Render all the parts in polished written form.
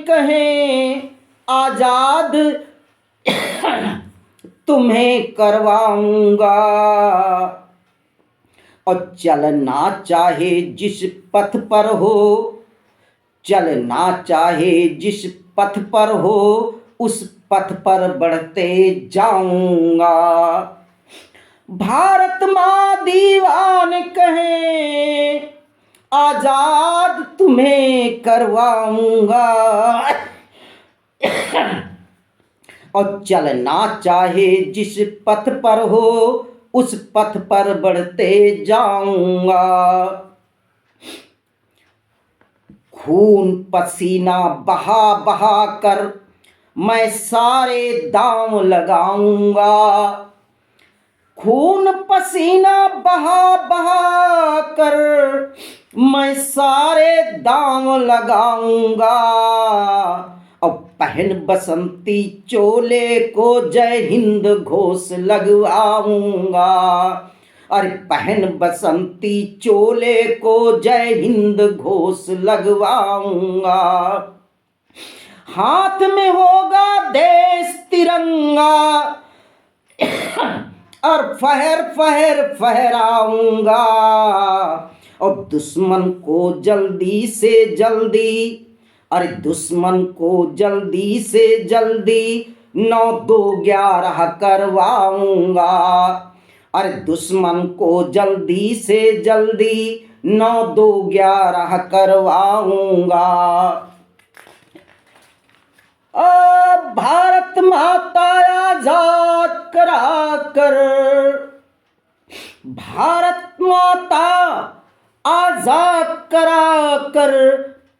कहें आजाद तुम्हें करवाऊंगा, और चलना चाहे जिस पथ पर हो, चलना चाहे जिस पथ पर हो, उस पथ पर बढ़ते जाऊंगा। भारत माँ दीवान कहें आजाद तुम्हें करवाऊंगा, और चलना चाहे जिस पथ पर हो, उस पथ पर बढ़ते जाऊंगा। खून पसीना बहा बहा कर मैं सारे दांव लगाऊंगा, खून पसीना बहा बहा कर मैं सारे दांव लगाऊंगा। अब पहन बसंती चोले को जय हिंद घोष लगवाऊंगा, अरे पहन बसंती चोले को जय हिंद घोष लगवाऊंगा। हाथ में होगा देश तिरंगा और फहर फहर फहराऊंगा, और दुश्मन को जल्दी से जल्दी, अरे दुश्मन को जल्दी से जल्दी 9-2-11 करवाऊंगा, अरे दुश्मन को जल्दी से जल्दी 9-2-11 करवाऊंगा। भारत माता आजाद करा कर, भारत माता आजाद करा कर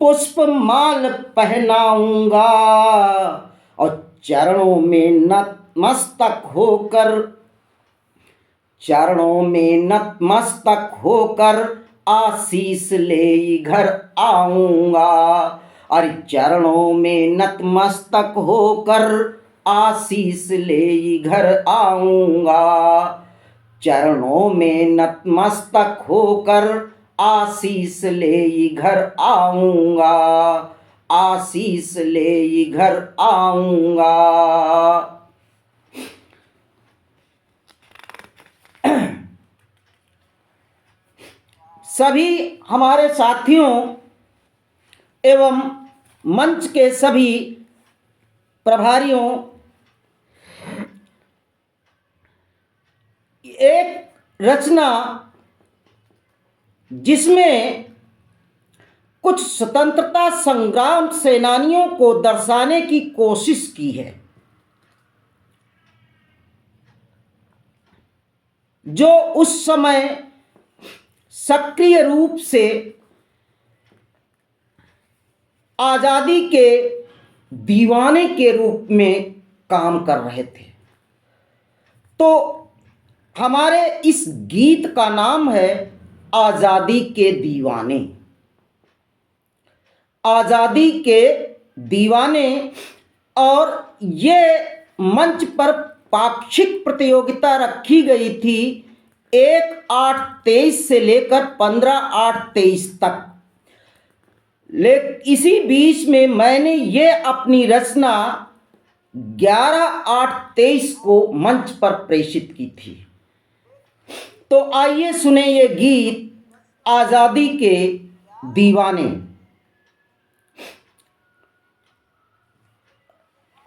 पुष्प माल पहनाऊंगा, और चरणों में नतमस्तक होकर, चरणों में नतमस्तक होकर आशीष ले घर आऊंगा, अरे चरणों में नतमस्तक होकर आशीष ले घर आऊंगा। चरणों में नतमस्तक होकर आशीष ले घर आऊंगा, आशीष ले घर आऊंगा। सभी हमारे साथियों एवं मंच के सभी प्रभारियों, एक रचना जिसमें कुछ स्वतंत्रता संग्राम सेनानियों को दर्शाने की कोशिश की है, जो उस समय सक्रिय रूप से आज़ादी के दीवाने के रूप में काम कर रहे थे। तो हमारे इस गीत का नाम है आज़ादी के दीवाने। आज़ादी के दीवाने, और ये मंच पर पाक्षिक प्रतियोगिता रखी गई थी 1/8/23 से लेकर 15/8/23 तक। इसी बीच में मैंने ये अपनी रचना 11/8/23 को मंच पर प्रेषित की थी। तो आइए सुने ये गीत आज़ादी के दीवाने।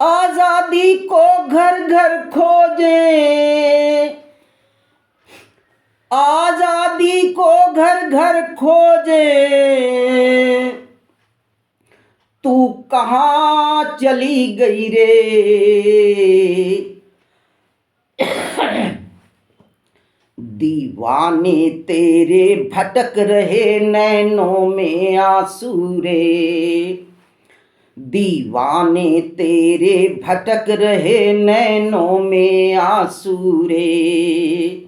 आज़ादी को घर घर खोजें, आज़ादी को घर घर खोजें, तू कहाँ चली गई रे, दीवाने तेरे भटक रहे नैनों में आंसू रे, दीवाने तेरे भटक रहे नैनों में आंसू रे।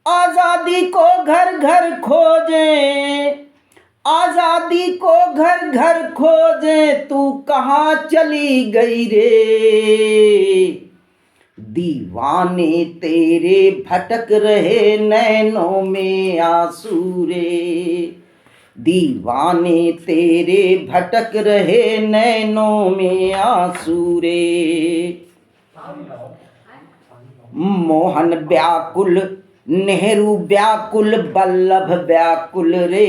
आज़ादी को घर घर खोजें, आज़ादी को घर घर खोजें, तू कहाँ चली गई रे, दीवाने तेरे भटक रहे नैनों में आंसू रे, दीवाने तेरे भटक रहे नैनों में आंसू रे। मोहन व्याकुल, नेहरू व्याकुल, वल्लभ व्याकुल रे।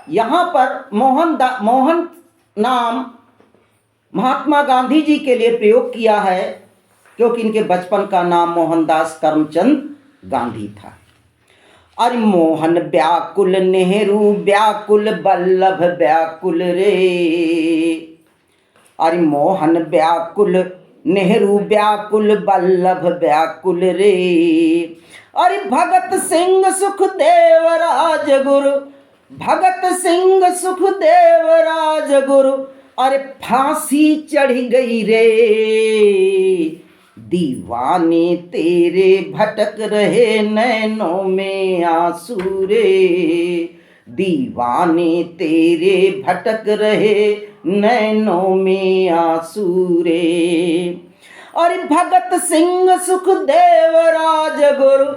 यहाँ पर मोहन नाम महात्मा गांधी जी के लिए प्रयोग किया है, क्योंकि इनके बचपन का नाम मोहनदास करमचंद गांधी था। अरे मोहन व्याकुल, नेहरू व्याकुल, वल्लभ व्याकुल रे। अरे मोहन व्याकुल, नेहरू व्याकुल, वल्लभ व्याकुल रे। अरे भगत सिंह सुखदेव राजगुरु, भगत सिंह सुखदेव राजगुरु, अरे फांसी चढ़ गई रे। दीवाने तेरे भटक रहे नैनों में आंसू रे। दीवाने तेरे भटक रहे नैनों में आंसू रे। अरे भगत सिंह सुखदेव राजगुरु,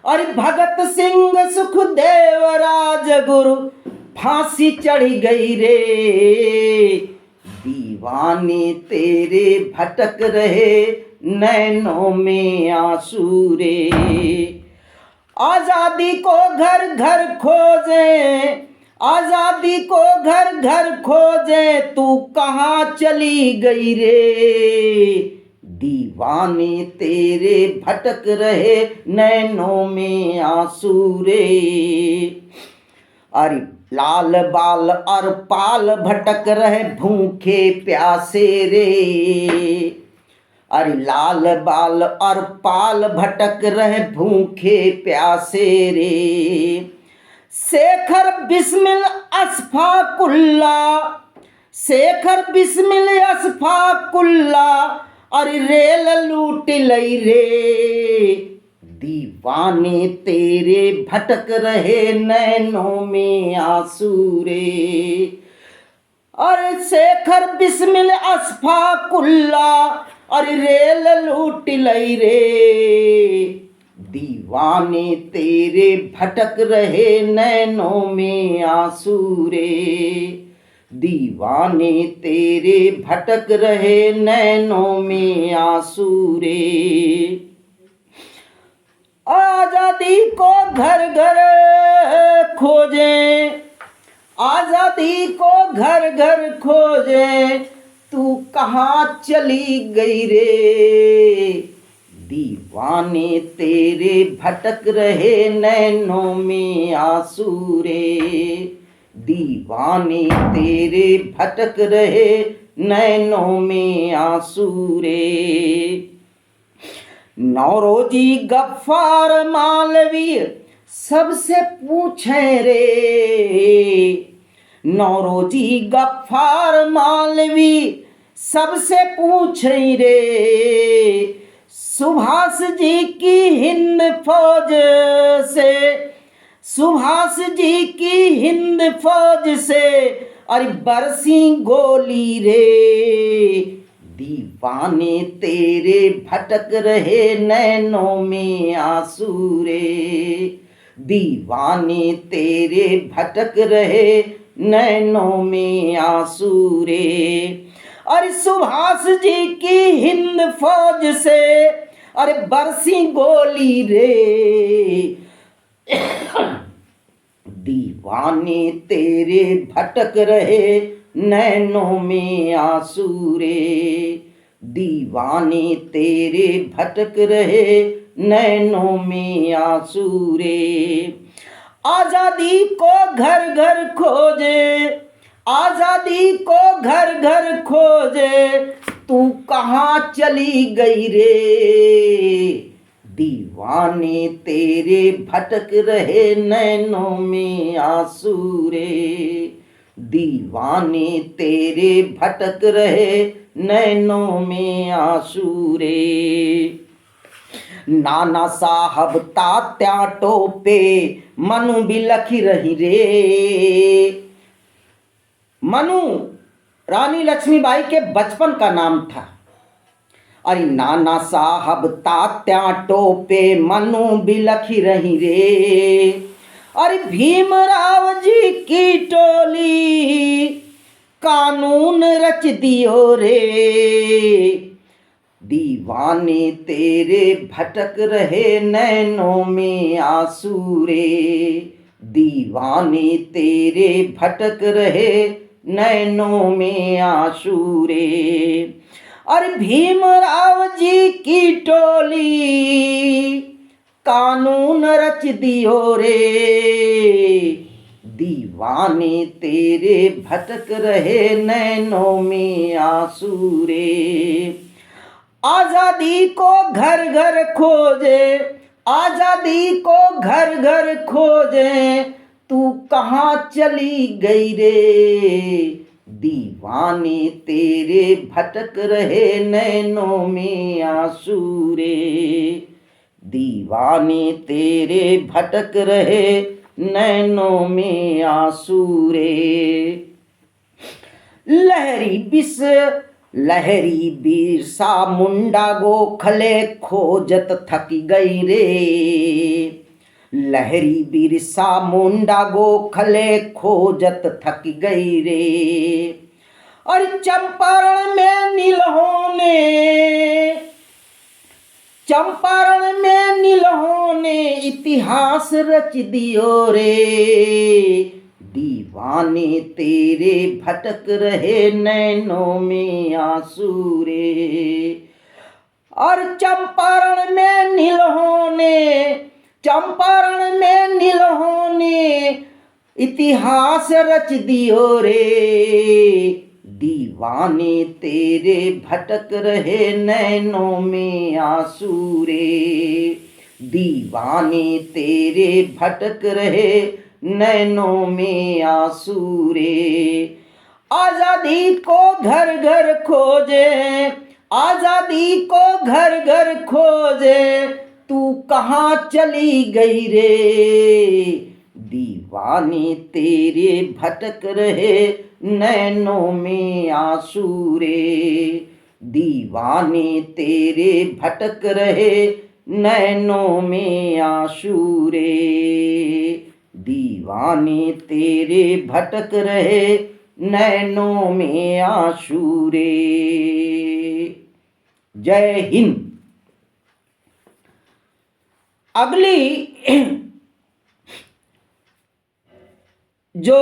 अरे भगत सिंह सुखदेव राजगुरु, फांसी चढ़ गई रे। दीवाने तेरे भटक रहे नैनों में आंसू रे। आजादी को घर घर खोजे, आजादी को घर घर खोजे, तू कहाँ चली गई रे। दीवाने तेरे भटक रहे नैनों में आंसू रे। अरे लाल बाल और पाल भटक रहे भूखे प्यासे रे। अरे लाल बाल और पाल भटक रहे भूखे प्यासे रे। शेखर बिस्मिल अशफाकुल्ला, शेखर बिस्मिल अशफाकुल्ला, अरे रेल लूट लई रे। दीवाने तेरे भटक रहे नैनों में आंसू रे। अरे शेखर बिस्मिल अशफाकुल्ला, अरे रेल लूट लई रे। दीवाने तेरे भटक रहे नैनों में आंसू रे। दीवाने तेरे भटक रहे नैनों में आंसू रे। आजादी को घर घर खोजें, आजादी को घर घर खोजें, तू कहाँ चली गई रे। दीवाने तेरे भटक रहे नैनों में आंसू रे। दीवाने तेरे भटक रहे नैनों में आंसू रे। नौरोजी गफ्फार मालवी सबसे पूछे रे। नौरोजी गफ्फार मालवी सबसे पूछे रे। सुभाष जी की हिंद फौज से, सुभाष जी की हिंद फौज से, अरे बरसी गोली रे। दीवाने तेरे भटक रहे नैनों में आंसू रे। दीवाने तेरे भटक रहे नैनों में आंसू रे। अरे सुभाष जी की हिंद फौज से, अरे बरसी गोली रे। दीवाने तेरे भटक रहे नैनों में आंसू रे। दीवाने तेरे भटक रहे नैनों में आंसू रे। आजादी को घर घर खोजे, आजादी को घर घर खोजे, तू कहाँ चली गई रे। दीवाने तेरे भटक रहे नैनों में आंसू रे। दीवाने तेरे भटक रहे नैनों में आंसू रे। नाना साहब तात्या टोपे मनु बिलख रही रे। मनु रानी लक्ष्मीबाई के बचपन का नाम था। अरे नाना साहब तात्या टोपे मनु बिलख रही रे। अरे भीमराव जी की टोली कानून रच दियो रे, दीवाने तेरे भटक रहे नैनों में आंसू रे, दीवाने तेरे भटक रहे नैनों में आंसू रे। अरे भीमराव जी की टोली कानून रच दियो रे, दीवाने तेरे भटक रहे नैनों में आंसू रे। आजादी को घर घर खोजे, आजादी को घर घर खोजे, तू कहाँ चली गई रे, दीवाने तेरे भटक रहे नैनों में आंसू रे, दीवाने तेरे भटक रहे नैनों में आंसू रे। लहरी बिरसा मुंडा गोखले खोजत थक गई रे, लहरी बिरसा मुंडा गोखले खोजत थक गई रे। और चंपारण में नीलहों ने, चंपारण में नीलहों ने इतिहास रच दियो रे, दीवाने तेरे भटक रहे नैनों में आंसू रे। और चंपारण में नीलहों ने, चंपारण में नीलहों ने इतिहास रच दियो रे, दीवाने तेरे भटक रहे नैनों में आंसू रे, दीवाने तेरे भटक रहे नैनों में आंसू रे। आजादी को घर घर खोजे, आजादी को घर घर खोजे, तू कहाँ चली गई रे, दीवाने तेरे भटक रहे नैनों में आंसू रे, दीवाने तेरे भटक रहे नैनों में आंसू रे, दीवाने तेरे भटक रहे नैनों में आंसू रे। जय हिंद। अगली जो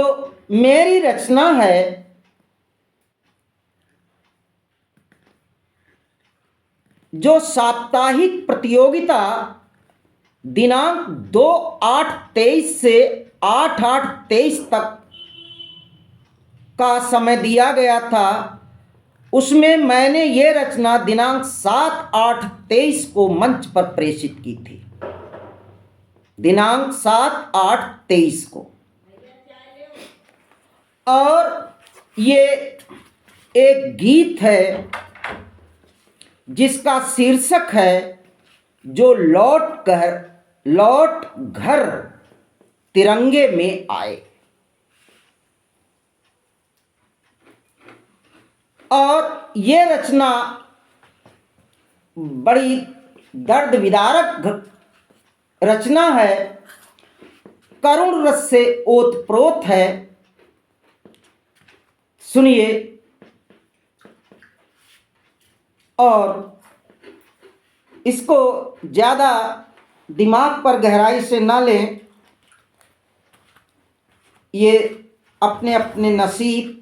मेरी रचना है, जो साप्ताहिक प्रतियोगिता दिनांक 2/8/23 से 8/8/23 तक का समय दिया गया था, उसमें मैंने ये रचना दिनांक 7/8/23 को मंच पर प्रेषित की थी, दिनांक 7/8/23 को। और ये एक गीत है जिसका शीर्षक है जो लौट घर तिरंगे में आए। और ये रचना बड़ी दर्द विदारक रचना है, करुण रस से ओतप्रोत है। सुनिए और इसको ज़्यादा दिमाग पर गहराई से ना लें, ये अपने अपने नसीब,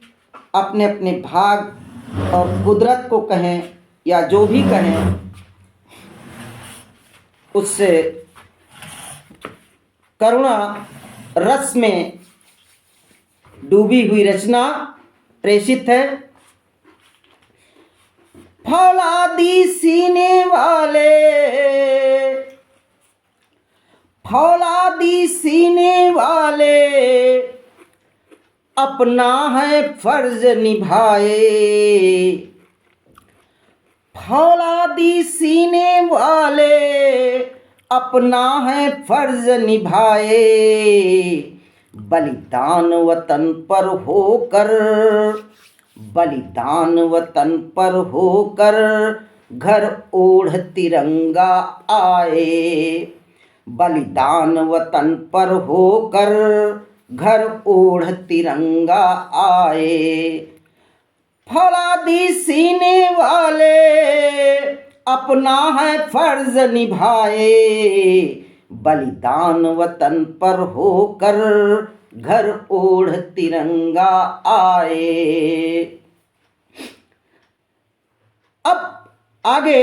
अपने अपने भाग और कुदरत को कहें या जो भी कहें, उससे करुणा रस में डूबी हुई रचना प्रेषित है। फौलादी सीने वाले, फौलादी सीने वाले, अपना है फर्ज निभाए, फौलादी सीने वाले, अपना है फर्ज निभाए, बलिदान वतन पर होकर, बलिदान वतन पर होकर घर ओढ़ तिरंगा आए, बलिदान वतन पर होकर घर ओढ़ तिरंगा आए। फौलादी सीने वाले अपना है फर्ज निभाए, बलिदान वतन पर होकर घर ओढ़ तिरंगा आए। अब आगे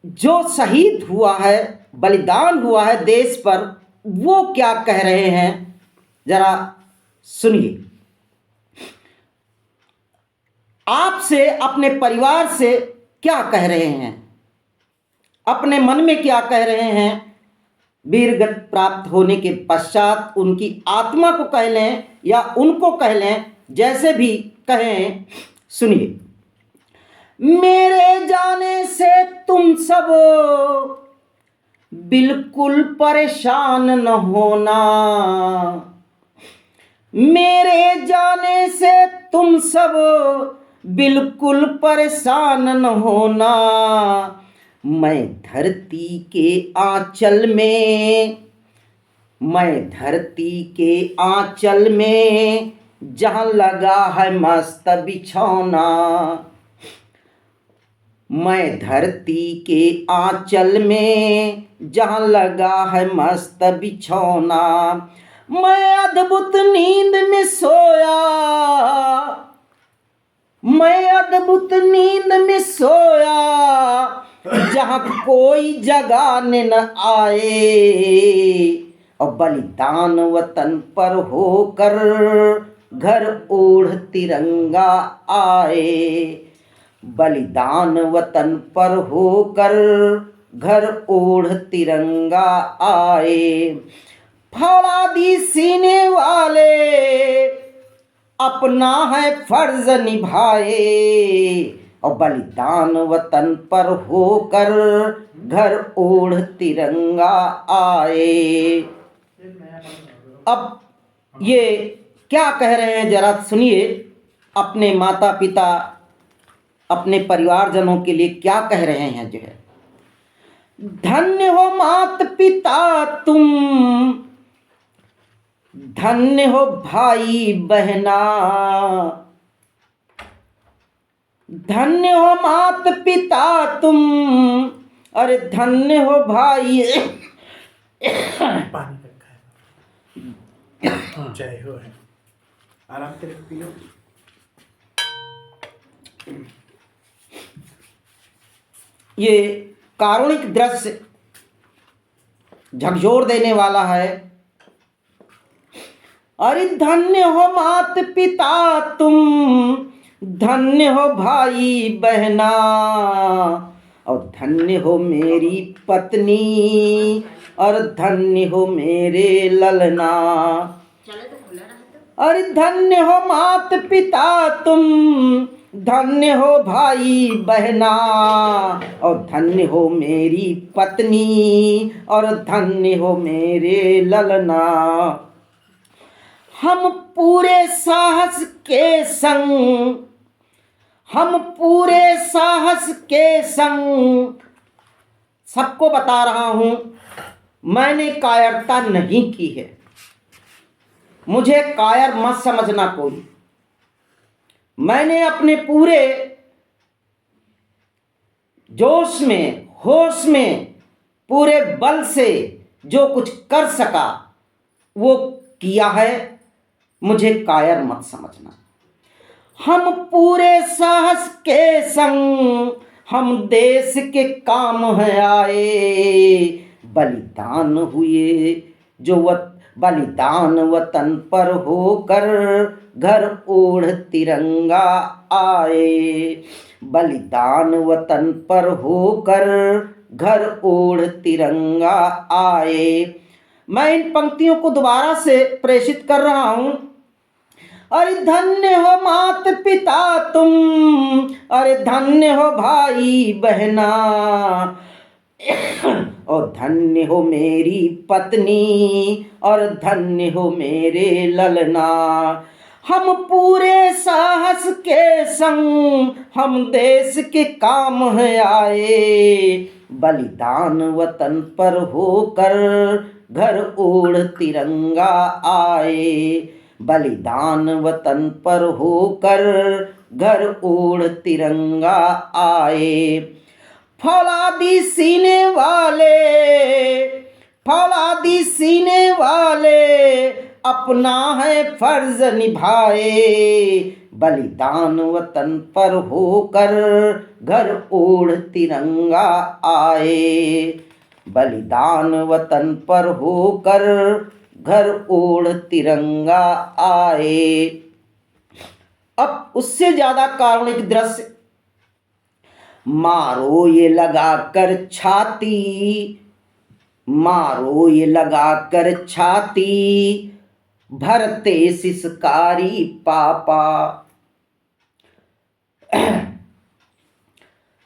जो शहीद हुआ है, बलिदान हुआ है देश पर, वो क्या कह रहे हैं जरा सुनिए। आपसे, अपने परिवार से क्या कह रहे हैं, अपने मन में क्या कह रहे हैं। वीरगति प्राप्त होने के पश्चात उनकी आत्मा को कह लें या उनको कह लें, जैसे भी कहें, सुनिए। मेरे जाने से तुम सब बिल्कुल परेशान न होना, मेरे जाने से तुम सब बिल्कुल परेशान न होना। मैं धरती के आंचल में, मैं धरती के आंचल में जहाँ लगा है मस्त बिछौना, मैं धरती के आंचल में जहाँ लगा है मस्त बिछौना। मैं अद्भुत नींद में सोया, मैं अद्भुत नींद में सोया जहाँ कोई जगाने न आए, और बलिदान वतन पर होकर घर ओढ़ तिरंगा आए, बलिदान वतन पर होकर घर ओढ़ तिरंगा आए। फौलादी सीने वाले अपना है फर्ज निभाए, और बलिदान वतन पर होकर घर ओढ़ तिरंगा आए। अब ये क्या कह रहे हैं जरा सुनिए। अपने माता पिता, अपने परिवारजनों के लिए क्या कह रहे हैं जो है। धन्य हो मात पिता तुम, धन्य हो भाई बहना, धन्य हो मात पिता तुम, अरे धन्य हो भाई। पानी रखा है। जय हो, आराम से पियो। ये कारुणिक दृश्य झकझोर देने वाला है। अरे धन्य हो मात पिता तुम, धन्य हो भाई बहना, और धन्य हो मेरी पत्नी, और धन्य हो मेरे ललना। अरे धन्य हो मात पिता तुम, धन्य हो भाई बहना, और धन्य हो मेरी पत्नी, और धन्य हो मेरे ललना। हम पूरे साहस के संग, हम पूरे साहस के संग, सबको बता रहा हूं, मैंने कायरता नहीं की है, मुझे कायर मत समझना कोई। मैंने अपने पूरे जोश में, होश में, पूरे बल से जो कुछ कर सका वो किया है, मुझे कायर मत समझना। हम पूरे साहस के संग, हम देश के काम है आए, बलिदान हुए जो बलिदान वतन पर होकर घर ओढ़ तिरंगा आए, बलिदान वतन पर होकर घर ओढ़ तिरंगा आए। मैं इन पंक्तियों को दोबारा से प्रेषित कर रहा हूं। अरे धन्य हो मात पिता तुम, अरे धन्य हो भाई बहना, और धन्य हो मेरी पत्नी, और धन्य हो मेरे ललना। हम पूरे साहस के संग, हम देश के काम है आए, बलिदान वतन पर होकर घर ओढ़ तिरंगा आए। बलिदान वतन पर होकर घर ओढ़ तिरंगा आए। फौलादी सीने वाले, फौलादी सीने वाले अपना है फर्ज निभाए। बलिदान वतन पर होकर घर ओढ़ तिरंगा आए। बलिदान वतन पर होकर घर ओढ़ तिरंगा आए। अब उससे ज्यादा कारुणिक दृश्य, मारो ये लगाकर छाती, मारो ये लगाकर छाती, भरते सिसकारी पापा।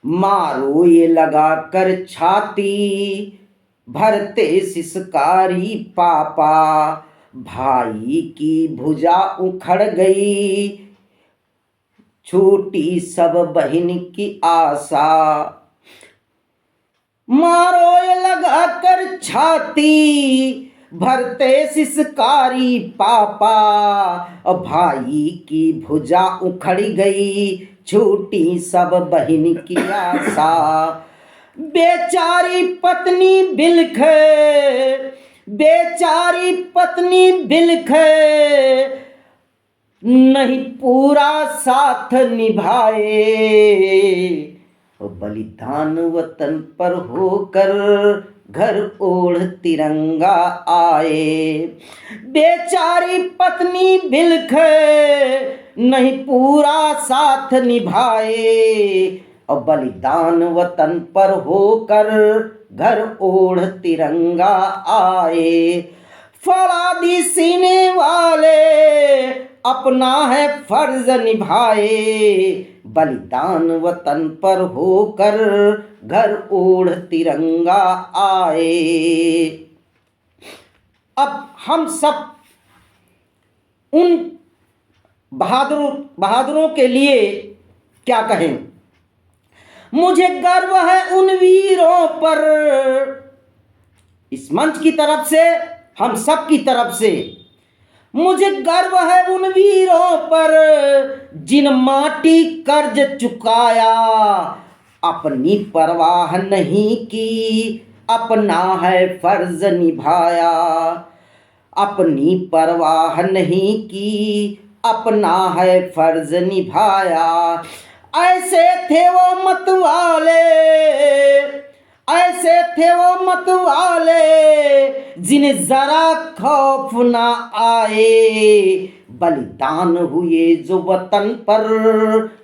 मारो ये लगाकर छाती, भरते सिसकारी पापा। भाई की भुजा उखड़ गई, छूटी सब बहन की आशा। मारो ये लगाकर छाती, भरते सिसकारी पापा। भाई की भुजा उखड़ गई, छूटी सब बहन की आशा। बेचारी पत्नी बिलखे, बेचारी पत्नी बिलखे, नहीं पूरा साथ निभाए। बलिदान वतन पर होकर घर ओढ़ तिरंगा आए। बेचारी पत्नी बिलखे, नहीं पूरा साथ निभाए। और बलिदान वतन पर होकर घर ओढ़ तिरंगा आए। फौलादी सीने वाले अपना है फर्ज निभाए। बलिदान वतन पर होकर घर ओढ़ तिरंगा आए। अब हम सब उन बहादुरों के लिए क्या कहें। मुझे गर्व है उन वीरों पर, इस मंच की तरफ से, हम सब की तरफ से मुझे गर्व है उन वीरों पर, जिन माटी कर्ज चुकाया, अपनी परवाह नहीं की, अपना है फर्ज निभाया। अपनी परवाह नहीं की, अपना है फर्ज निभाया। ऐसे थे वो मतवाले, ऐसे थे वो मतवाले, जिन्हें जरा खौफ ना आए। बलिदान हुए जो वतन पर,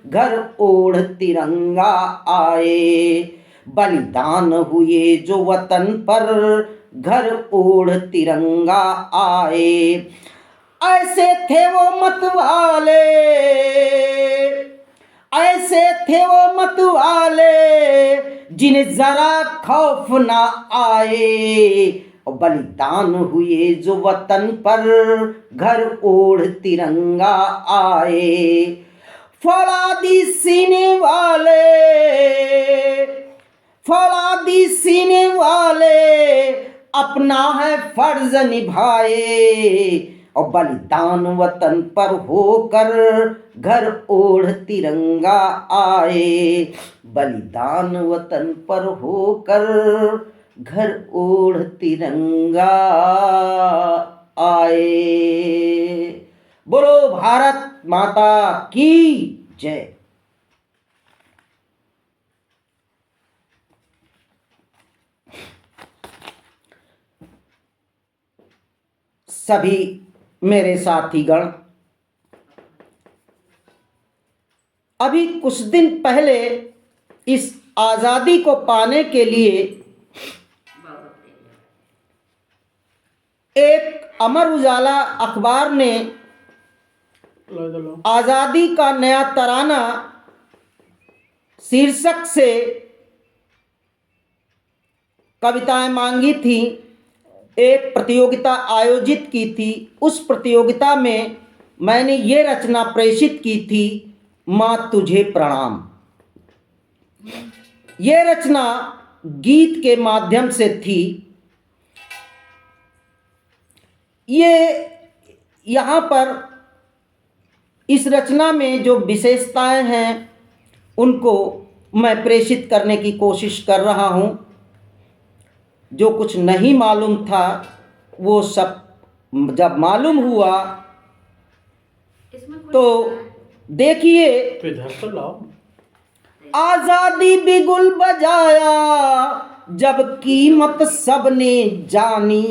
घर ओढ़ तिरंगा आए। बलिदान हुए जो वतन पर, घर ओढ़ तिरंगा आए। ऐसे थे वो मतवाले, ऐसे थे वो मतवाले, जिन्हें जरा खौफ ना आए। और बलिदान हुए जो वतन पर, घर ओढ़ तिरंगा आए। फौलादी सीने वाले, फौलादी सीने वाले अपना है फर्ज निभाए। और बलिदान वतन पर होकर घर ओढ़ तिरंगा आए। बलिदान वतन पर होकर घर ओढ़ तिरंगा आए। बोलो भारत माता की जय। सभी मेरे साथीगण, अभी कुछ दिन पहले इस आज़ादी को पाने के लिए एक अमर उजाला अखबार ने आज़ादी का नया तराना शीर्षक से कविताएं मांगी थी, एक प्रतियोगिता आयोजित की थी। उस प्रतियोगिता में मैंने ये रचना प्रेषित की थी, माँ तुझे प्रणाम। ये रचना गीत के माध्यम से थी। ये यहाँ पर इस रचना में जो विशेषताएं हैं उनको मैं प्रेषित करने की कोशिश कर रहा हूँ। जो कुछ नहीं मालूम था वो सब जब मालूम हुआ तो देखिए, तो इधर तो लाओ। आजादी बिगुल बजाया जब कीमत सबने जानी,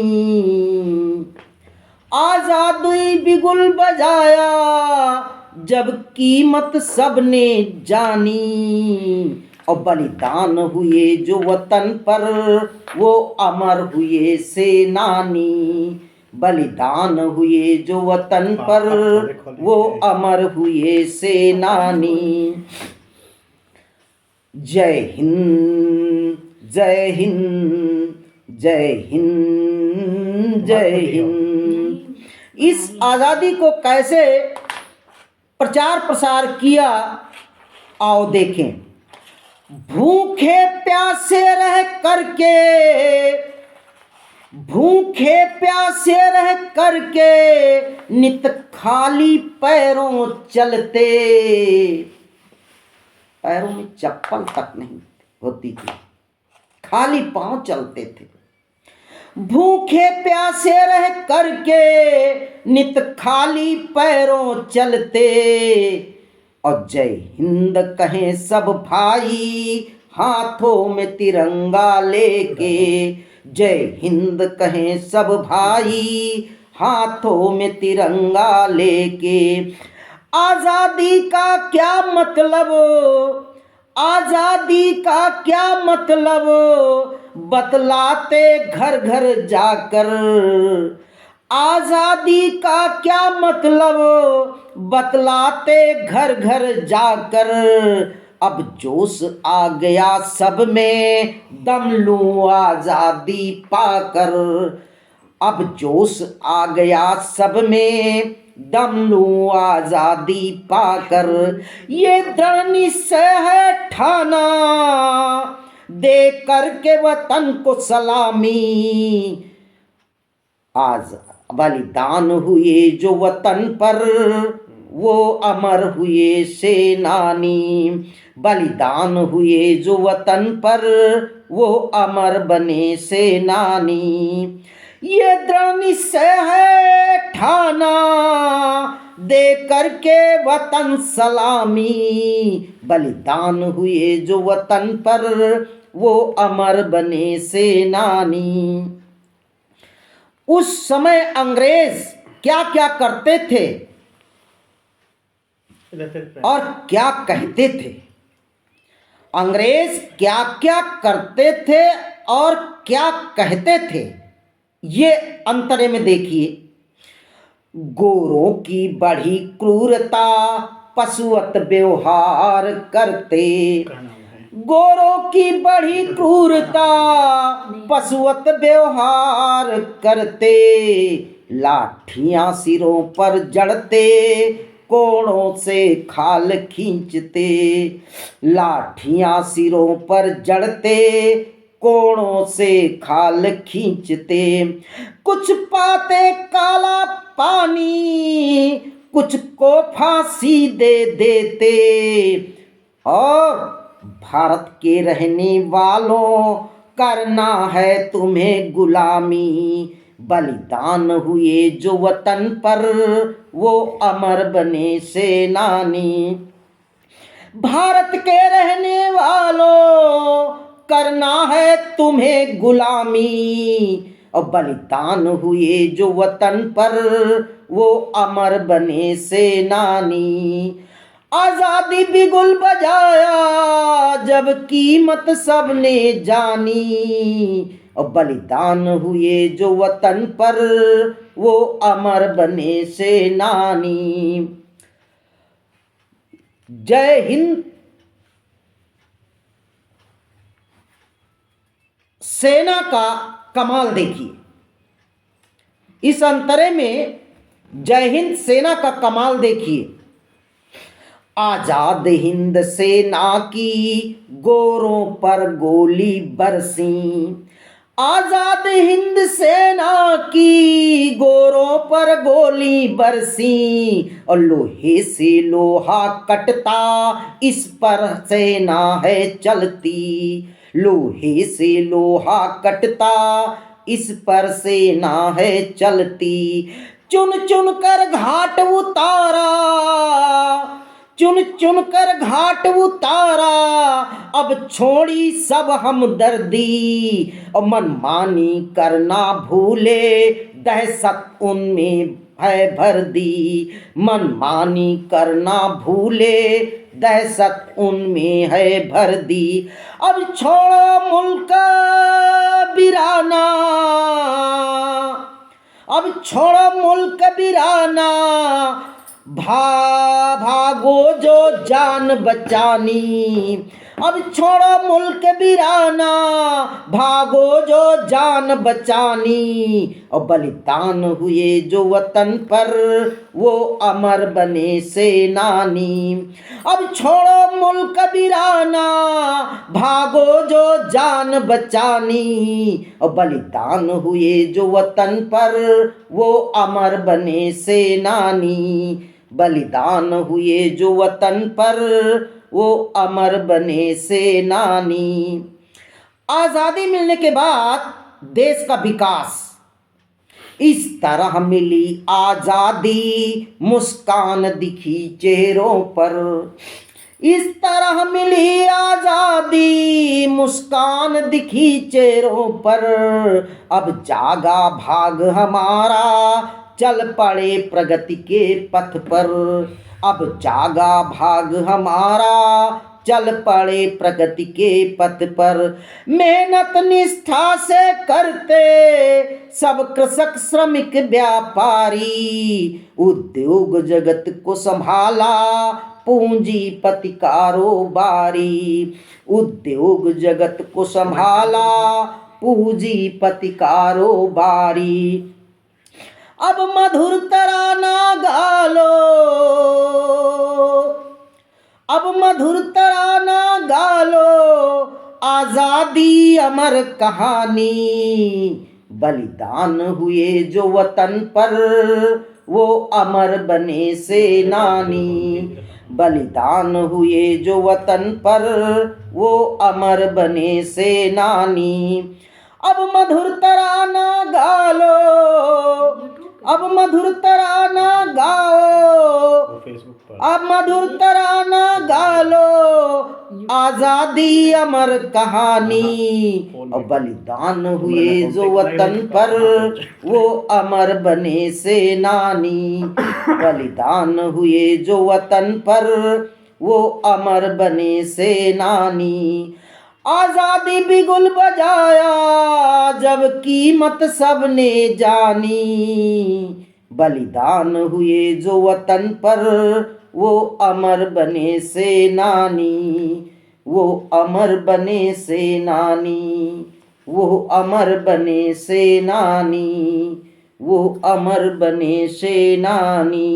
आजादी बिगुल बजाया जब कीमत सबने जानी, और बलिदान हुए जो वतन पर वो अमर हुए सेनानी, बलिदान हुए जो वतन पर वो अमर हुए सेनानी। जय हिंद जय हिंद जय हिंद जय हिंद। इस आज़ादी को कैसे प्रचार प्रसार किया आओ देखें। भूखे प्यासे रह करके, भूखे प्यासे रह करके नित खाली पैरों चलते, पैरों में चप्पल तक नहीं होती थी, खाली पांव चलते थे। भूखे प्यासे रह करके नित खाली पैरों चलते, और जय हिंद कहें सब भाई हाथों में तिरंगा लेके, जय हिंद कहें सब भाई हाथों में तिरंगा लेके। आज़ादी का क्या मतलब, आज़ादी का क्या मतलब बतलाते घर घर जाकर, आज़ादी का क्या मतलब बतलाते घर घर जाकर। अब जोश आ गया सब में दम लूं आज़ादी पाकर, अब जोश आ गया सब में दम लूं आज़ादी पाकर। ये दृढ़ निश्चय है ठाना दे करके वतन को सलामी, आज बलिदान हुए जो वतन पर वो अमर हुए सेनानी, बलिदान हुए जो वतन पर वो अमर बने सेनानी। ये दृढ़ निश्चय है ठाना दे करके वतन सलामी, बलिदान हुए जो वतन पर वो अमर बने सेनानी। उस समय अंग्रेज क्या क्या करते थे और क्या कहते थे, अंग्रेज क्या क्या करते थे और क्या कहते थे, ये अंतरे में देखिए। गोरों की बढ़ी क्रूरता पशुवत व्यवहार करते, गोरों की बढ़ी क्रूरता पशुवत व्यवहार करते, लाठियां सिरों पर जड़ते कोड़ों से खाल खींचते, लाठियां सिरों पर जड़ते कोड़ों से खाल खींचते। कुछ पाते काला पानी कुछ को फांसी दे देते, और भारत के रहने वालों करना है तुम्हें गुलामी, बलिदान हुए जो वतन पर वो अमर बने सेनानी। भारत के रहने वालों करना है तुम्हें गुलामी, और बलिदान हुए जो वतन पर वो अमर बने सेनानी। आज़ादी बिगुल बजाया जब कीमत सबने जानी, और बलिदान हुए जो वतन पर वो अमर बने सेनानी। जय हिंद। सेना का कमाल देखिए, इस अंतरे में जय हिंद सेना का कमाल देखिए। आजाद हिंद सेना की गोरों पर गोली बरसी। आजाद हिंद सेना की गोरों पर गोली बरसी और लोहे से लोहा कटता इस पर सेना है चलती। लोहे से लोहा कटता इस पर सेना है चलती। चुन चुन कर घाट उतारा, चुन चुन कर घाट उतारा, अब छोड़ी सब हमदर्दी और मनमानी करना भूले दहशत उनमें है भर दी। मनमानी करना भूले दहशत उनमें है भर दी। अब छोड़ो मुल्क बिराना, अब छोड़ो मुल्क बिराना, भागो जो जान बचानी। अब छोड़ो मुल्क बिराना, भागो जो जान बचानी और बलिदान हुए जो वतन पर वो अमर बने सेनानी। अब छोड़ो मुल्क बिराना, भागो जो जान बचानी और बलिदान हुए जो वतन पर वो अमर बने सेनानी। बलिदान हुए जो वतन पर वो अमर बने सेनानी। आज़ादी मिलने के बाद देश का विकास इस तरह मिली आज़ादी, मुस्कान दिखी चेहरों पर। इस तरह मिली आज़ादी, मुस्कान दिखी चेहरों पर। अब जागा भाग हमारा, चल पड़े प्रगति के पथ पर। अब जागा भाग हमारा, चल पड़े प्रगति के पथ पर। मेहनत निष्ठा से करते सब कृषक श्रमिक व्यापारी। उद्योग जगत को संभाला पूंजीपति कारोबारी। उद्योग जगत को संभाला पूंजीपति कारोबारी। अब मधुर तराना गा लो, अब मधुर तराना गा लो, आज़ादी अमर कहानी। बलिदान हुए जो वतन पर वो अमर बने सेनानी। बलिदान हुए जो वतन पर वो अमर बने सेनानी। अब मधुर तराना गा लो, अब मधुर तराना गाओ, अब मधुर तराना गा लो, आज़ादी अमर कहानी। और बलिदान हुए जो वतन पर वो अमर बने सेनानी। बलिदान हुए जो वतन पर वो अमर बने सेनानी। आज़ादी बिगुल बजाया जब कीमत सबने जानी। बलिदान हुए जो वतन पर वो अमर बने सेनानी। वो अमर बने सेनानी। वो अमर बने सेनानी। वो अमर बने सेनानी।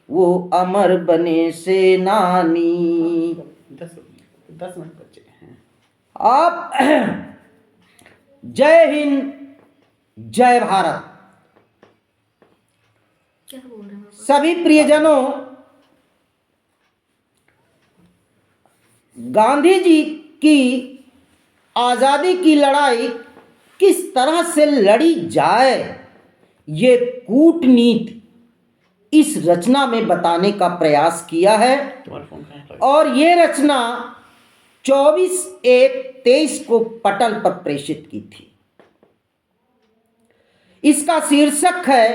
वो अमर बने सेनानी। 10 मिनट बचे हैं। आप जय हिंद, जय भारत। क्या बोल रहे हैं? सभी प्रियजनों, गांधी जी की आज़ादी की लड़ाई किस तरह से लड़ी जाए, ये कूटनीति इस रचना में बताने का प्रयास किया है। और ये रचना 24/1/23 को पटल पर प्रेषित की थी। इसका शीर्षक है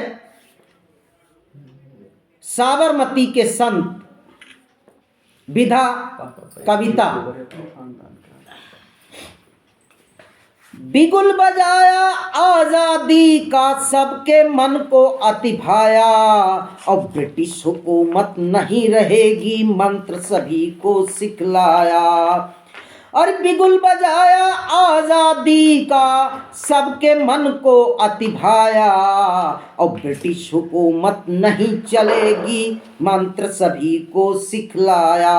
साबरमती के संत, विधा कविता। बिगुल बजाया आज़ादी का सबके मन को अति भाया। अब ब्रिटिश हुकूमत नहीं रहेगी मंत्र सभी को सिखलाया। और बिगुल बजाया आजादी का, सबके मन को अति भाया। और ब्रिटिश हुकूमत नहीं चलेगी, मंत्र सभी को सिखलाया।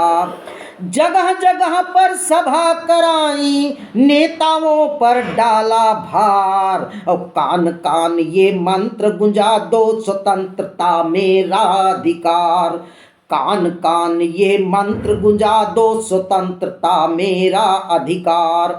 जगह जगह पर सभा कराई, नेताओं पर डाला भार। और कान कान ये मंत्र गुंजा दो, स्वतंत्रता मेरा अधिकार। कान कान ये मंत्र गुंजा दो, स्वतंत्रता मेरा अधिकार।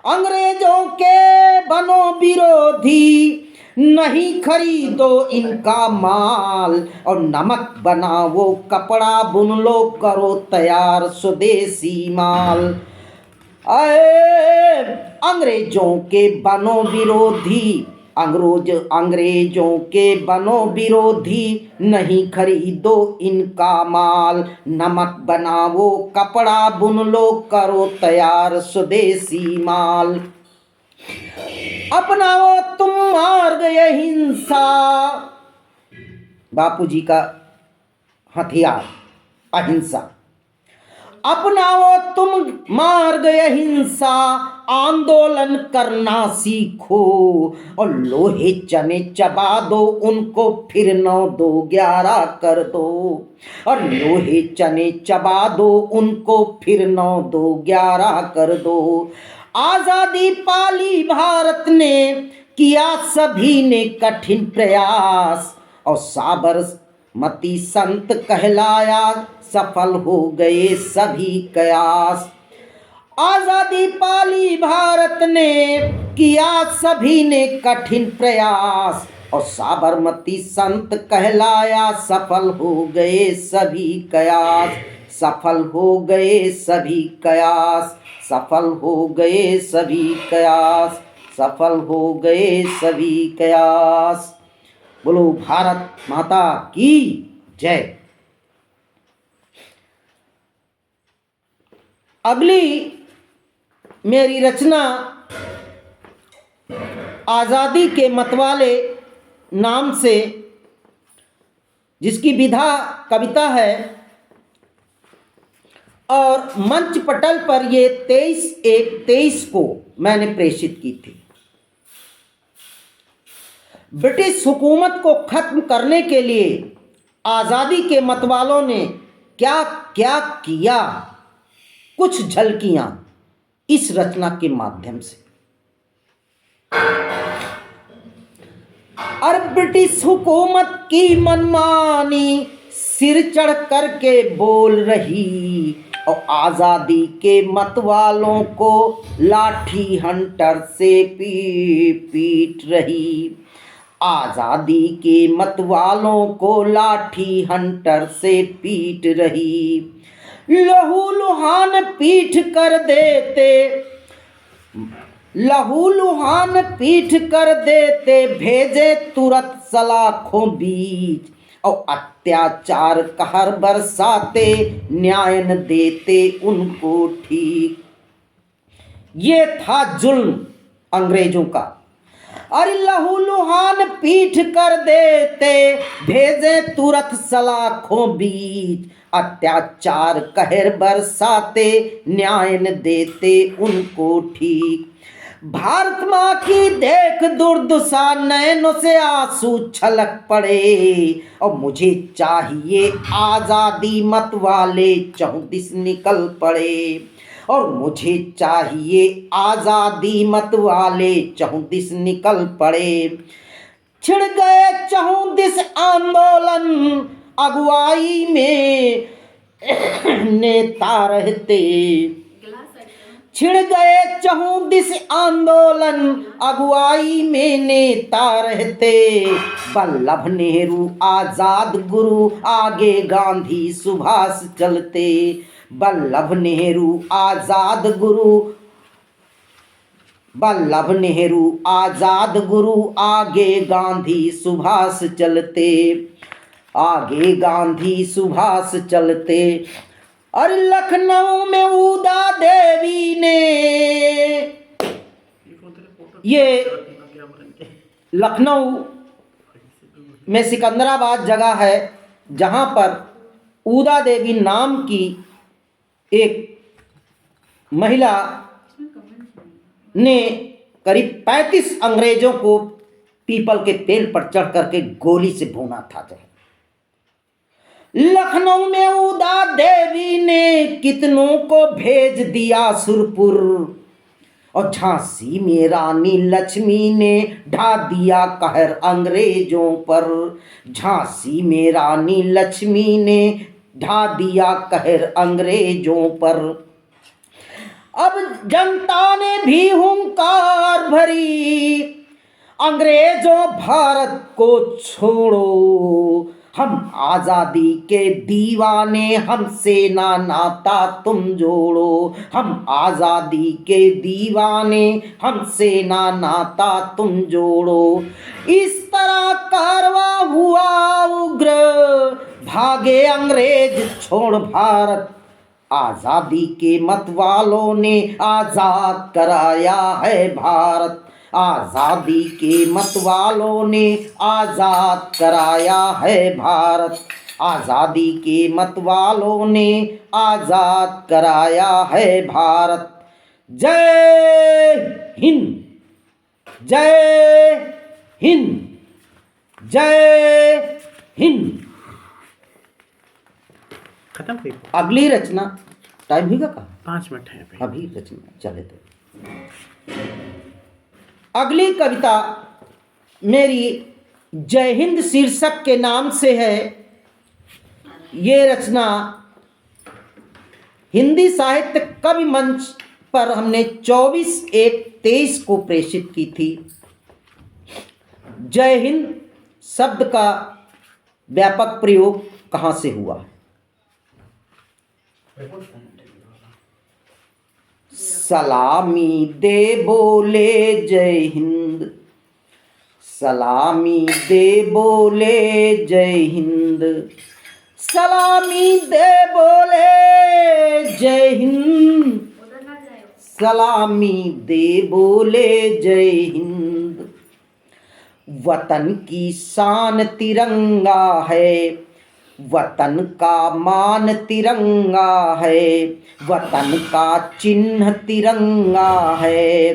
अंग्रेजों के बनो विरोधी, नहीं खरीदो इनका माल। और नमक बनाओ कपड़ा बुन लो, करो तैयार स्वदेशी माल। अरे अंग्रेजों के बनो विरोधी, अंग्रेजों के बनो विरोधी, नहीं खरीदो इनका माल। नमक बनाओ कपड़ा बुन लो, करो तैयार स्वदेशी माल। अपनाओ तुम मार्ग ये हिंसा, बापूजी का हथियार अहिंसा। अपनाओ तुम मार्ग अहिंसा, आंदोलन करना सीखो। और लोहे चने चबा दो उनको, फिर 9 2 11 कर दो। और लोहे चने चबा दो उनको, फिर 9 2 11 कर दो। आजादी पाली भारत ने, किया सभी ने कठिन प्रयास। और साबरमती संत कहलाया, सफल हो गए सभी कयास। आजादी पाली भारत ने, किया सभी ने कठिन प्रयास। और साबरमती संत कहलाया, सफल हो गए सभी कयास। सफल हो गए सभी कयास, सफल हो गए सभी कयास, सफल हो गए सभी कयास। बोलो भारत माता की जय। अगली मेरी रचना आज़ादी के मतवाले नाम से, जिसकी विधा कविता है, और मंच पटल पर ये 23/1/23 को मैंने प्रेषित की थी। ब्रिटिश हुकूमत को खत्म करने के लिए आज़ादी के मतवालों ने क्या क्या किया, कुछ झलकियां इस रचना के माध्यम से। और ब्रिटिश हुकूमत की मनमानी, सिर चढ़ करके बोल रही। और आज़ादी के मतवालों को लाठी हंटर से पीट रही। आज़ादी के मतवालों को लाठी हंटर से पीट रही। लहू लुहान पीठ कर देते, लहू लुहान पीठ कर देते, भेजे तुरंत सलाखों बीच। और अत्याचार कहर बरसाते, न्याय न देते उनको ठीक। ये था जुल्म अंग्रेजों का। अरे लहू लुहान पीठ कर देते, भेजे तुरंत सलाखों बीच। अत्याचार कहर बरसाते, न्याय न देते उनको ठीक। भारत माँ की देख दुर्दशा, नैनों से आंसू छलक पड़े। और मुझे चाहिए आज़ादी मत वाले चौदिस निकल पड़े। और मुझे चाहिए आज़ादी मत वाले चौदिस निकल पड़े। छिड़ गए चौदिस आंदोलन, अगुवाई में नेता रहते। छिड़ गए 34 आंदोलन, अगुवाई में नेता रहते। वल्लभ नेहरू आजाद गुरु, आगे गांधी सुभाष चलते। वल्लभ नेहरू आजाद गुरु, वल्लभ नेहरू आजाद गुरु, आगे गांधी सुभाष चलते। आगे गांधी सुभाष चलते। और लखनऊ में उदा देवी ने, ये लखनऊ में सिकंदराबाद जगह है, जहाँ पर उदा देवी नाम की एक महिला ने करीब 35 अंग्रेजों को पीपल के पेड़ पर चढ़ करके गोली से भूना था। जो लखनऊ में उदा देवी ने कितनों को भेज दिया सुरपुर, और झांसी में रानी लक्ष्मी ने ढा दिया कहर अंग्रेजों पर। झांसी में रानी लक्ष्मी ने ढा दिया कहर अंग्रेजों पर। अब जनता ने भी हुंकार भरी, अंग्रेजों भारत को छोड़ो। हम आज़ादी के दीवाने, हमसे ना नाता तुम जोड़ो। हम आज़ादी के दीवाने, हमसे ना नाता तुम जोड़ो। इस तरह कारवा हुआ उग्र, भागे अंग्रेज छोड़ भारत। आज़ादी के मतवालों ने आज़ाद कराया है भारत। आज़ादी के मतवालों ने आज़ाद कराया है भारत। आज़ादी के मतवालों ने आज़ाद कराया है भारत। जय हिंद, जय हिंद, जय हिंद। खत्म हुई। अगली रचना टाइम ही का कहा 5 मिनट है अभी रचना चले थे। अगली कविता मेरी जय हिंद शीर्षक के नाम से है। ये रचना हिंदी साहित्य कवि मंच पर हमने 24/1/23 को प्रेषित की थी। जय हिंद शब्द का व्यापक प्रयोग कहाँ से हुआ? सलामी दे बोले जय हिंद, सलामी दे बोले जय हिंद, सलामी दे बोले जय हिंद, सलामी दे बोले जय हिंद। वतन की शान तिरंगा है, वतन का मान तिरंगा है, वतन का चिन्ह तिरंगा है।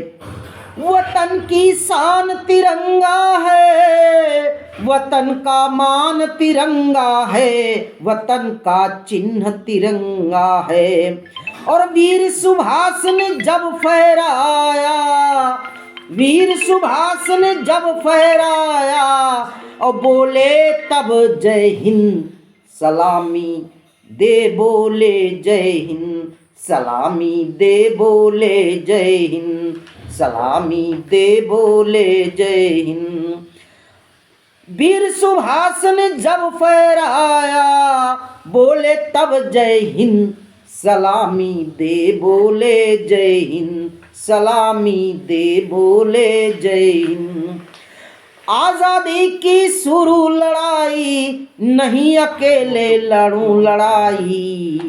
वतन की शान तिरंगा है, वतन का मान तिरंगा है, वतन का चिन्ह तिरंगा है। और वीर सुभाष ने जब फहराया, वीर सुभाष ने जब फहराया और बोले तब जय हिंद, सलामी दे बोले जय हिंद, सलामी दे बोले जय हिंद, सलामी दे बोले जय हिंद। वीर सुभाष ने जब फहराया बोले तब जय हिंद, सलामी दे बोले जय हिंद, सलामी दे बोले जय हिंद। आज़ादी की शुरू लड़ाई नहीं अकेले लड़ूं लड़ाई,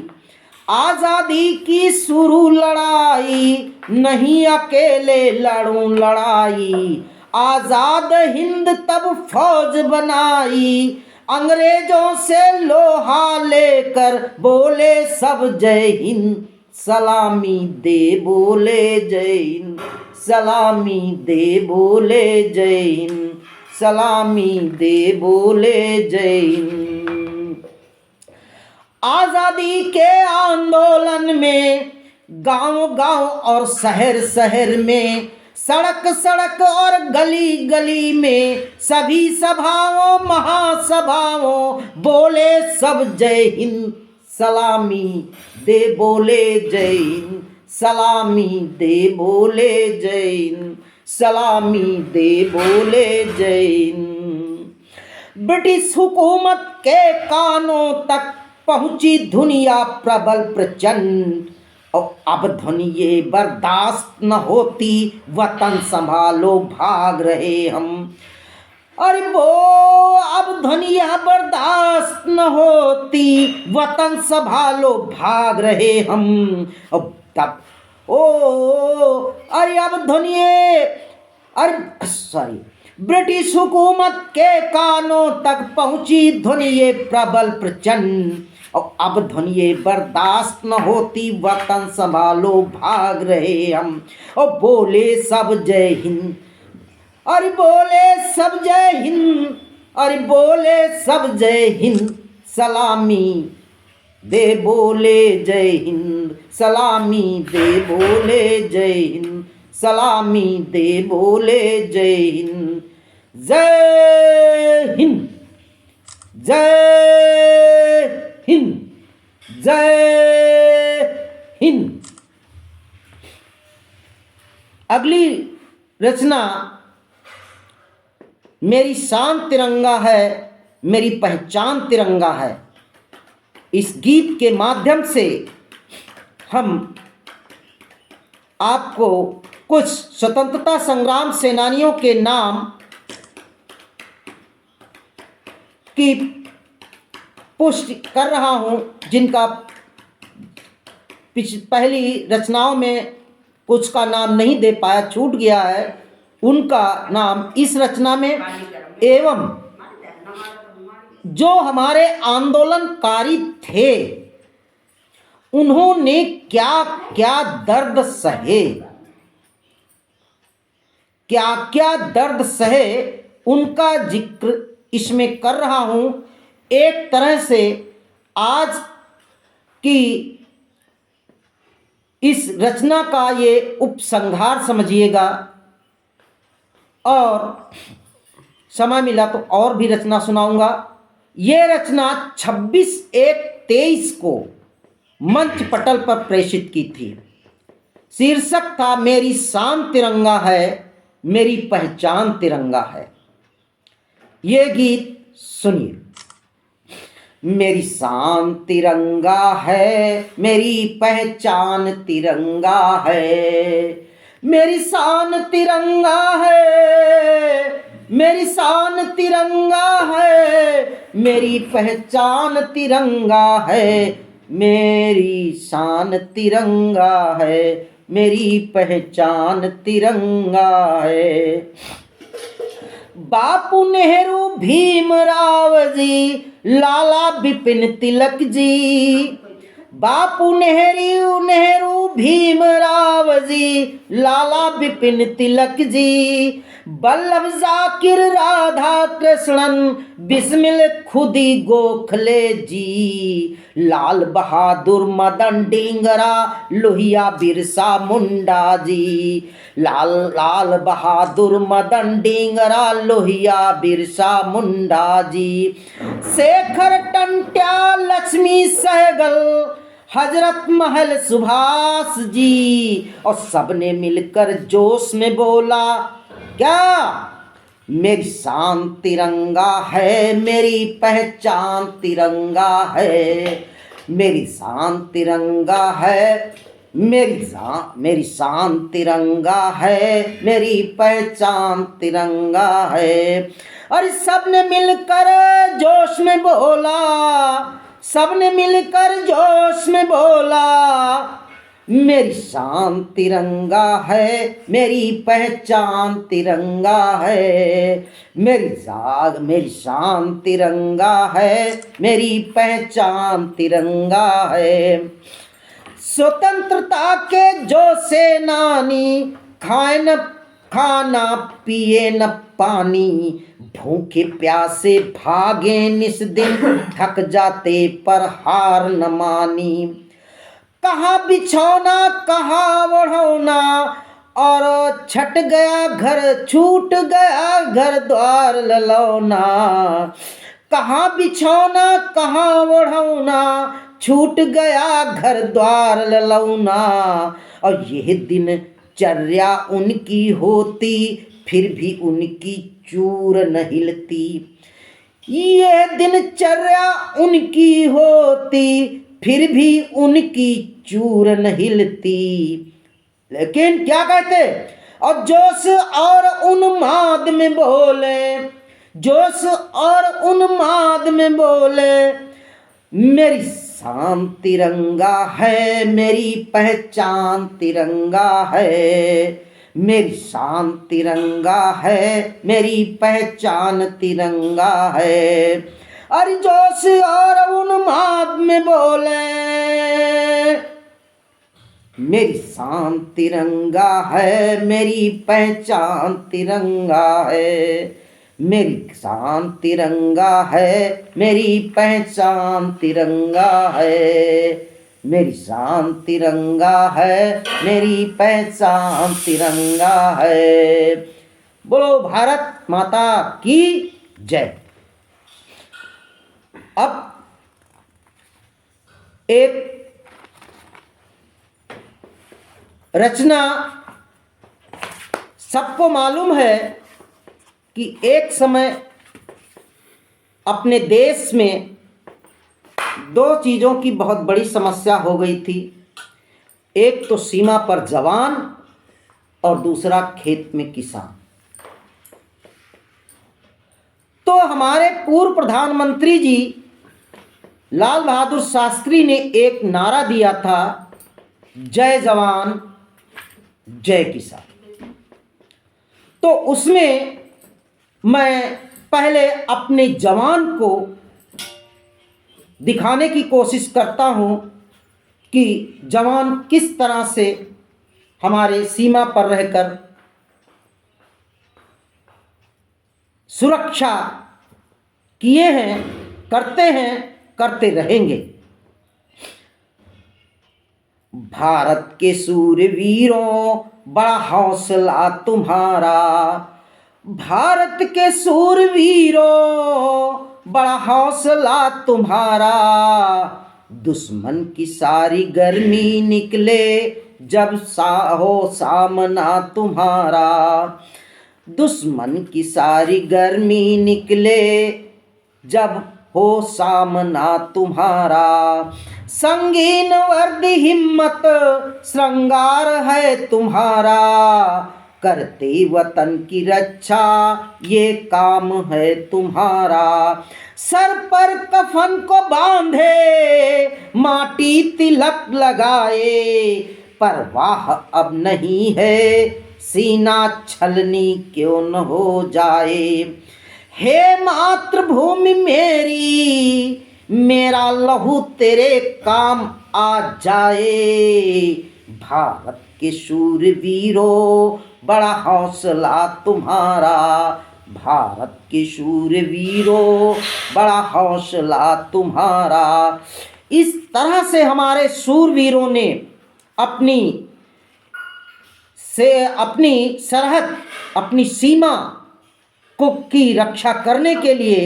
आज़ादी की शुरू लड़ाई नहीं अकेले लड़ूं लड़ाई। आज़ाद हिंद तब फौज बनाई, अंग्रेजों से लोहा लेकर बोले सब जय हिंद, सलामी दे बोले जय हिंद, सलामी दे बोले जय हिंद, सलामी दे बोले जय हिंद। आज़ादी के आंदोलन में गांव गांव और शहर शहर में, सड़क सड़क और गली गली में, सभी सभाओं महासभाओं बोले सब जय हिंद, सलामी दे बोले जय हिंद, सलामी दे बोले जय हिंद, सलामी दे बोले जय हिंद। ब्रिटिश हुकूमत के कानों तक पहुंची दुनिया प्रबल प्रचंड, और अब ध्वनि ये बर्दाश्त न होती, वतन संभालो भाग रहे हम। अरे वो अब ध्वनिया बर्दाश्त न होती, वतन संभालो भाग रहे हम। अब तब अरे अब ध्वनिये, अरे सॉरी, ब्रिटिश हुकूमत के कानों तक पहुंची ध्वनि ये प्रबल प्रचंड, और अब ध्वनि ये बर्दाश्त न होती, वतन संभालो भाग रहे हम। और बोले सब जय हिंद, अरे बोले सब जय हिंद, अरे बोले सब जय हिंद, सलामी दे बोले जय हिंद, सलामी दे बोले जय हिंद, सलामी दे बोले जय हिंद। जय हिंद, जय हिंद, जय हिंद। अगली रचना मेरी शान तिरंगा है, मेरी पहचान तिरंगा है। इस गीत के माध्यम से हम आपको कुछ स्वतंत्रता संग्राम सेनानियों के नाम की पुष्टि कर रहा हूं, जिनका पहली रचनाओं में कुछ का नाम नहीं दे पाया, छूट गया है, उनका नाम इस रचना में। एवं जो हमारे आंदोलनकारी थे, उन्होंने क्या क्या दर्द सहे, क्या क्या दर्द सहे, उनका जिक्र इसमें कर रहा हूं। एक तरह से आज की इस रचना का ये उपसंहार समझिएगा, और समय मिला तो और भी रचना सुनाऊंगा। ये रचना 26/1/23 को मंच पटल पर प्रेषित की थी। शीर्षक था मेरी शान तिरंगा है, मेरी पहचान तिरंगा है। ये गीत सुनिए। मेरी शान तिरंगा है, मेरी पहचान तिरंगा है, मेरी शान तिरंगा है, मेरी शान तिरंगा है, मेरी पहचान तिरंगा है, मेरी शान तिरंगा है, मेरी पहचान तिरंगा है। बापू नेहरू भीमराव जी, लाला बिपिन तिलक जी, बापू नेहरू भीमराव जी, लाला बिपिन तिलक जी, वल्लभ जाकिर राधा कृष्णन, बिस्मिल खुदी गोखले जी, लाल बहादुर मदन डींगरा, लोहिया बिरसा मुंडा जी, लाल बहादुर मदन डींगरा, लोहिया बिरसा मुंडा जी, शेखर टंट्या लक्ष्मी सहगल, हजरत महल सुभाष जी। और सबने मिलकर जोश में बोला, क्या? मेरी शान तिरंगा है, मेरी पहचान तिरंगा है, मेरी शान तिरंगा है, मेरी शान तिरंगा है, मेरी पहचान तिरंगा है। और सबने मिलकर जोश में बोला, सबने मिलकर जोश में बोला, मेरी शान तिरंगा है, मेरी पहचान तिरंगा है, मेरी शान तिरंगा है, मेरी पहचान तिरंगा है। स्वतंत्रता के जो सेनानी, खाए न खाना पिए न पानी, भूखे प्यासे भागे निस दिन, थक जाते पर हार न मानी। कहाँ बिछौना कहाँ ओढ़ौना, और छट गया घर छूट गया घर द्वार ललौना। कहाँ बिछौना कहाँ ओढ़ौना, छूट गया घर द्वार ललौना। और यह दिनचर्या उनकी होती, फिर भी उनकी चूर न हिलती। ये दिनचर्या उनकी होती, फिर भी उनकी चूर न हिलती। लेकिन क्या कहते? और जोश और उन्माद में बोले, जोश और उन्माद में बोले, मेरी शान तिरंगा है, मेरी पहचान तिरंगा है, मेरी शान तिरंगा है, मेरी पहचान तिरंगा है। अरे जोश और उन्माद में बोले, मेरी शान तिरंगा है, मेरी पहचान तिरंगा है, मेरी शान तिरंगा है, मेरी पहचान तिरंगा है, मेरी शान तिरंगा है, मेरी पहचान तिरंगा है। बोलो भारत माता की जय। अब एक रचना, सबको मालूम है कि एक समय अपने देश में दो चीज़ों की बहुत बड़ी समस्या हो गई थी। एक तो सीमा पर जवान और दूसरा खेत में किसान। तो हमारे पूर्व प्रधानमंत्री जी लाल बहादुर शास्त्री ने एक नारा दिया था, जय जवान जय किसान। तो उसमें मैं पहले अपने जवान को दिखाने की कोशिश करता हूं कि जवान किस तरह से हमारे सीमा पर रहकर सुरक्षा किए हैं, करते हैं, करते रहेंगे। भारत के सूरवीरों बड़ा हौसला तुम्हारा, भारत के सूरवीरों बड़ा हौसला तुम्हारा, दुश्मन की सारी गर्मी निकले जब हो सामना तुम्हारा, दुश्मन की सारी गर्मी निकले जब हो सामना तुम्हारा, संगीन वर्द हिम्मत श्रृंगार है तुम्हारा, करते वतन की रक्षा ये काम है तुम्हारा, सर पर कफन को बांधे माटी तिलक लगाए, परवाह अब नहीं है सीना छलनी क्यों न हो जाए, हे मातृभूमि मेरी मेरा लहू तेरे काम आ जाए, भारत के शूरवीरों बड़ा हौसला तुम्हारा, भारत के शूरवीरों बड़ा हौसला तुम्हारा। इस तरह से हमारे शूरवीरों ने अपनी सरहद, अपनी सीमा को की रक्षा करने के लिए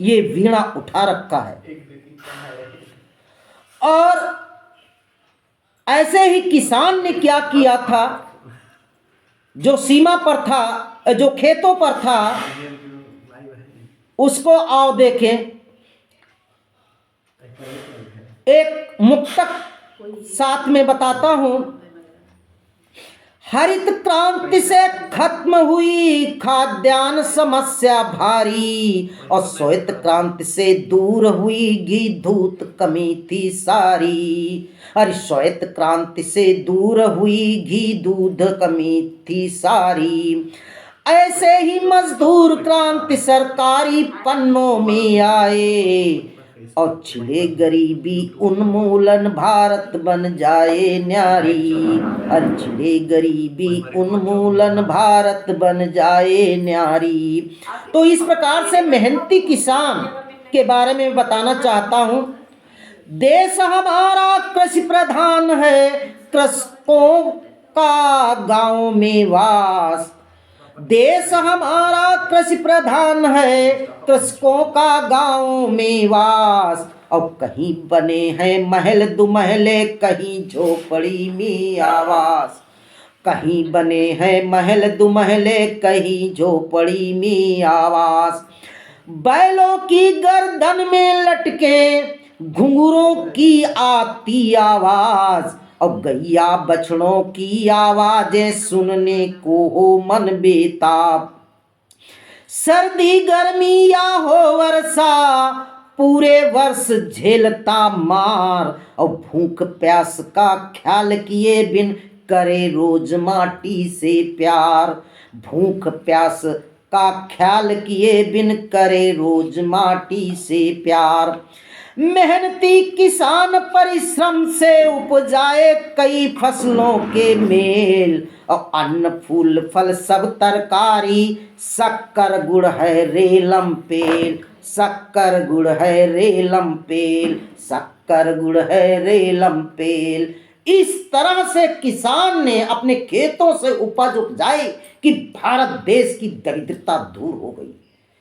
ये वीणा उठा रखा है। और ऐसे ही किसान ने क्या किया था, जो सीमा पर था, जो खेतों पर था, उसको आओ देखें। एक मुक्तक साथ में बताता हूं। हरित क्रांति से खत्म हुई खाद्यान्न समस्या भारी, और श्वेत क्रांति से दूर हुई घी दूध कमी थी सारी, अरे श्वेत क्रांति से दूर हुई घी दूध कमी थी सारी, ऐसे ही मजदूर क्रांति सरकारी पन्नों में आए, और छिले गरीबी उन्मूलन भारत बन जाए न्यारी, और छिले गरीबी उन्मूलन भारत बन जाए न्यारी। तो इस प्रकार से मेहनती किसान के बारे में बताना चाहता हूँ। देश हमारा कृषि प्रधान है, कृषकों का गाँव में वास, देश हमारा कृषि प्रधान है, कृषकों का गाँव में वास, और कहीं बने हैं महल दुमहले, कहीं झोपड़ी में आवास, कहीं बने हैं महल दुमहले, कहीं झोपड़ी में आवास, बैलों की गर्दन में लटके घुंघरों की आती आवाज, और गैया बछड़ों की आवाजें सुनने को हो मन बेताब, सर्दी गर्मी या हो वर्षा पूरे वर्ष झेलता मार, और भूख प्यास का ख्याल किए बिन करे रोज माटी से प्यार, भूख प्यास का ख्याल किए बिन करे रोज माटी से प्यार। मेहनती किसान परिश्रम से उपजाए कई फसलों के मेल, और अन्न फूल फल सब तरकारी, शक्कर गुड़ है रेलम पेल, शक्कर गुड़ है रेलम पेल, शक्कर गुड़ है रेलम पेल। इस तरह से किसान ने अपने खेतों से उपज उपजाई कि भारत देश की दरिद्रता दूर हो गई।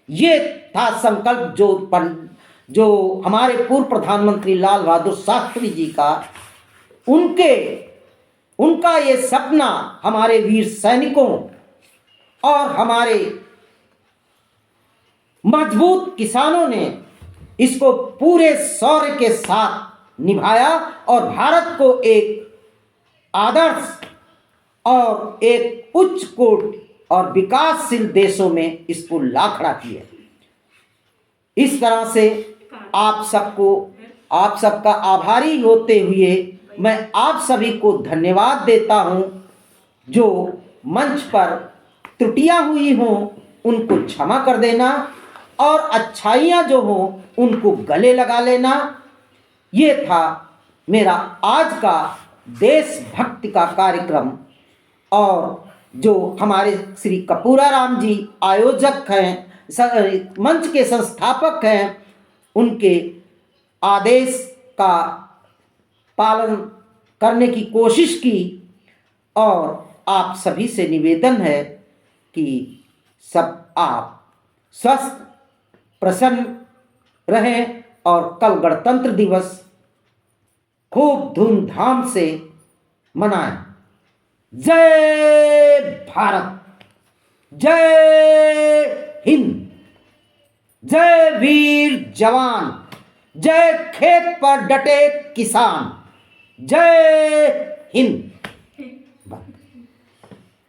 ये था संकल्प जो हमारे पूर्व प्रधानमंत्री लाल बहादुर शास्त्री जी का, उनका ये सपना हमारे वीर सैनिकों और हमारे मजबूत किसानों ने इसको पूरे शौर्य के साथ निभाया और भारत को एक आदर्श और एक उच्च कोटि और विकासशील देशों में इसको ला खड़ा किया। इस तरह से आप सबका आभारी होते हुए मैं आप सभी को धन्यवाद देता हूं। जो मंच पर त्रुटियां हुई हों उनको क्षमा कर देना और अच्छाइयां जो हों उनको गले लगा लेना। ये था मेरा आज का देशभक्ति का कार्यक्रम, और जो हमारे श्री कपूराराम जी आयोजक हैं, मंच के संस्थापक हैं, उनके आदेश का पालन करने की कोशिश की। और आप सभी से निवेदन है कि सब आप स्वस्थ प्रसन्न रहें और कल गणतंत्र दिवस खूब धूमधाम से मनाएं। जय भारत, जय हिंद, जय वीर जवान, जय खेत पर डटे किसान, जय हिंद।